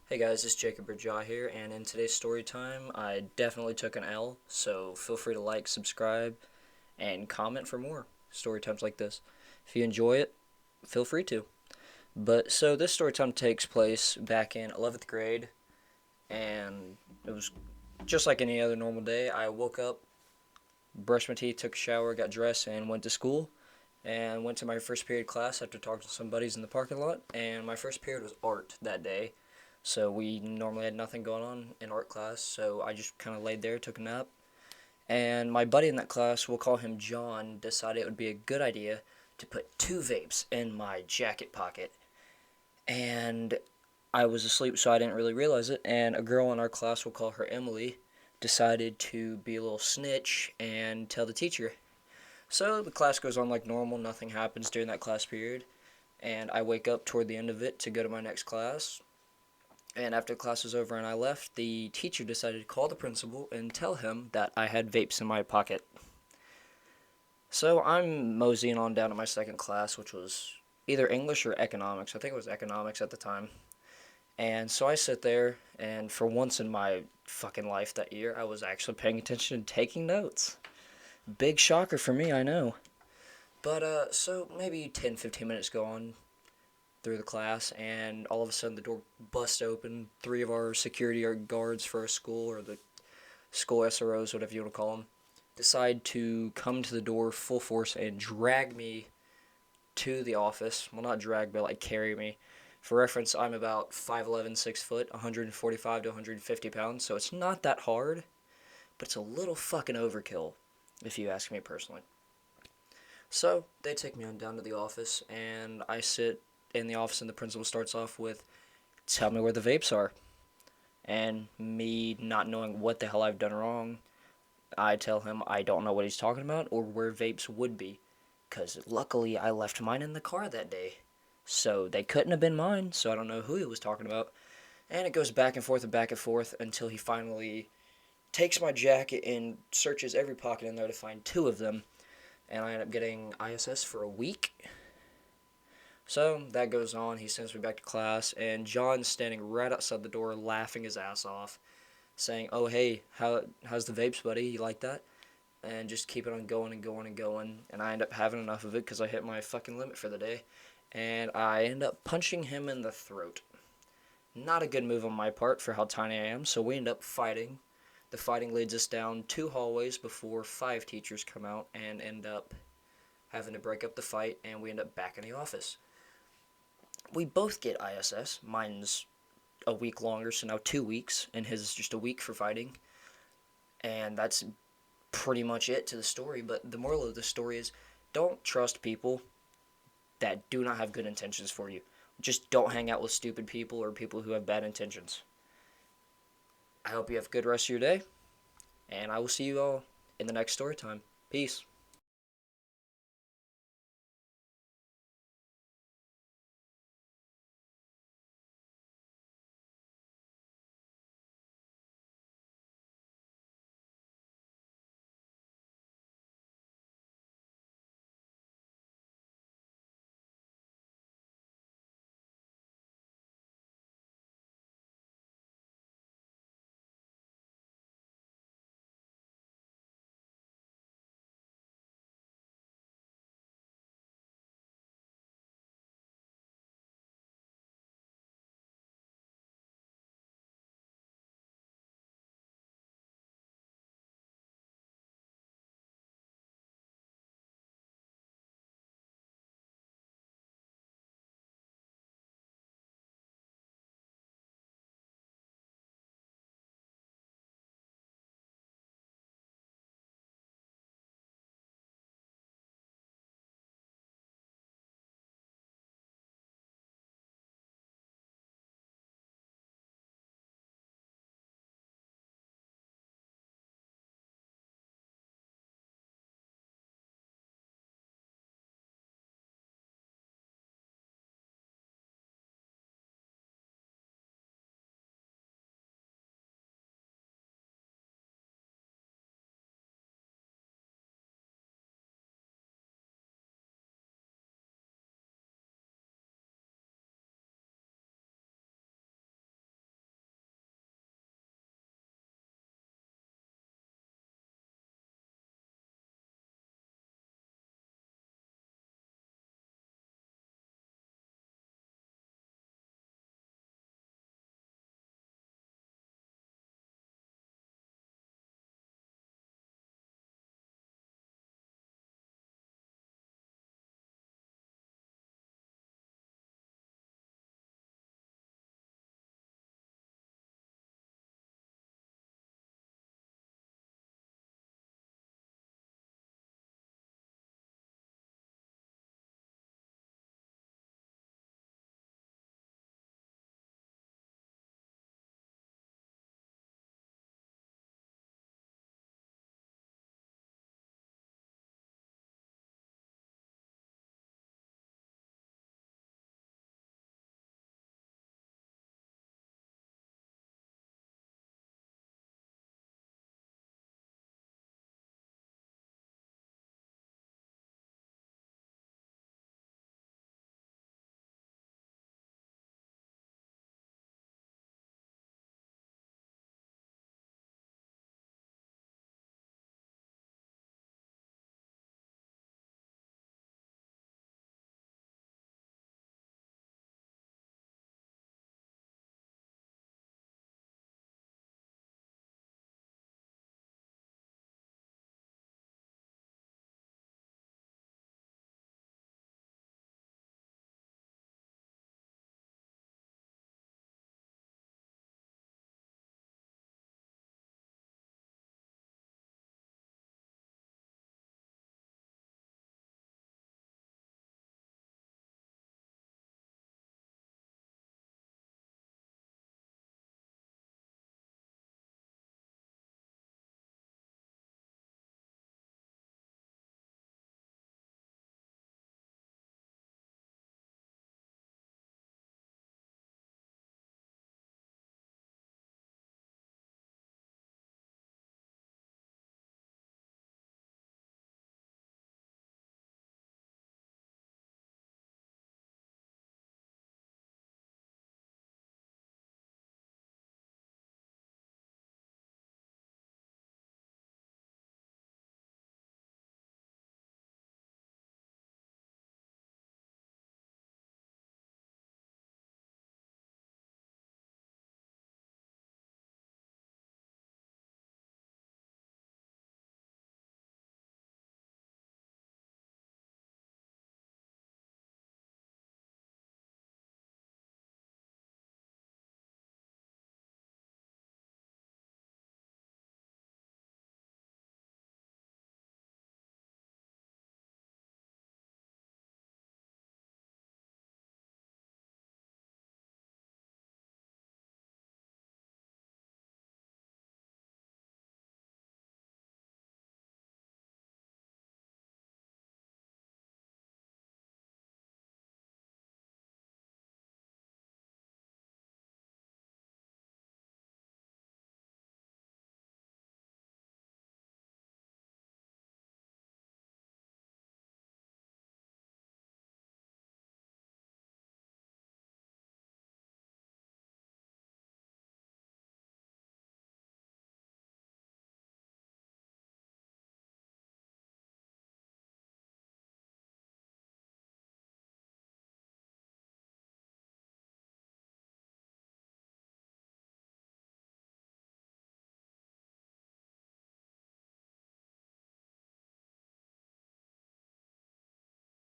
Hey guys, it's Jacob Rajah here, and in today's story time, I definitely took an L, so feel free to like, subscribe, and comment for more story times like this. If you enjoy it, feel free to. So this story time takes place back in 11th grade, and it was just like any other normal day. I woke up, brushed my teeth, took a shower, got dressed, and went to school. And went to my first period class after talking to some buddies in the parking lot. And my first period was art that day. So we normally had nothing going on in art class. So I just kind of laid there, took a nap. And my buddy in that class, we'll call him John, decided it would be a good idea to put two vapes in my jacket pocket. And I was asleep, so I didn't really realize it. And a girl in our class, we'll call her Emily, decided to be a little snitch and tell the teacher. So the class goes on like normal, nothing happens during that class period, and I wake up toward the end of it to go to my next class. And after class was over and I left, the teacher decided to call the principal and tell him that I had vapes in my pocket. So I'm moseying on down to my second class, which was either English or economics. I think it was economics at the time. And so I sit there, and for once in my fucking life that year, I was actually paying attention and taking notes. Big shocker for me, I know. So maybe 10, 15 minutes go on through the class, and all of a sudden the door busts open. Three of our security guards for our school, or the school SROs, whatever you want to call them, decide to come to the door full force and drag me to the office. Well, not drag, but like carry me. For reference, I'm about 5'11", 6 foot, 145 to 150 pounds, so it's not that hard, but it's a little fucking overkill, if you ask me personally. So they take me on down to the office, and I sit in the office, and the principal starts off with, "Tell me where the vapes are." And me not knowing what the hell I've done wrong, I tell him I don't know what he's talking about or where vapes would be, because luckily I left mine in the car that day. So they couldn't have been mine, so I don't know who he was talking about. And it goes back and forth until he finally takes my jacket and searches every pocket in there to find two of them, and I end up getting ISS for a week. So that goes on. He sends me back to class, and John's standing right outside the door, laughing his ass off, saying, "Oh hey, how's the vapes, buddy? You like that?" And just keep it on going and going and going. And I end up having enough of it because I hit my fucking limit for the day, and I end up punching him in the throat. Not a good move on my part for how tiny I am. So we end up fighting. The fighting leads us down two hallways before five teachers come out and end up having to break up the fight, and we end up back in the office. We both get ISS. Mine's a week longer, so now 2 weeks, and his is just a week for fighting. And that's pretty much it to the story. But the moral of the story is, don't trust people that do not have good intentions for you. Just don't hang out with stupid people or people who have bad intentions. I hope you have a good rest of your day, and I will see you all in the next story time. Peace.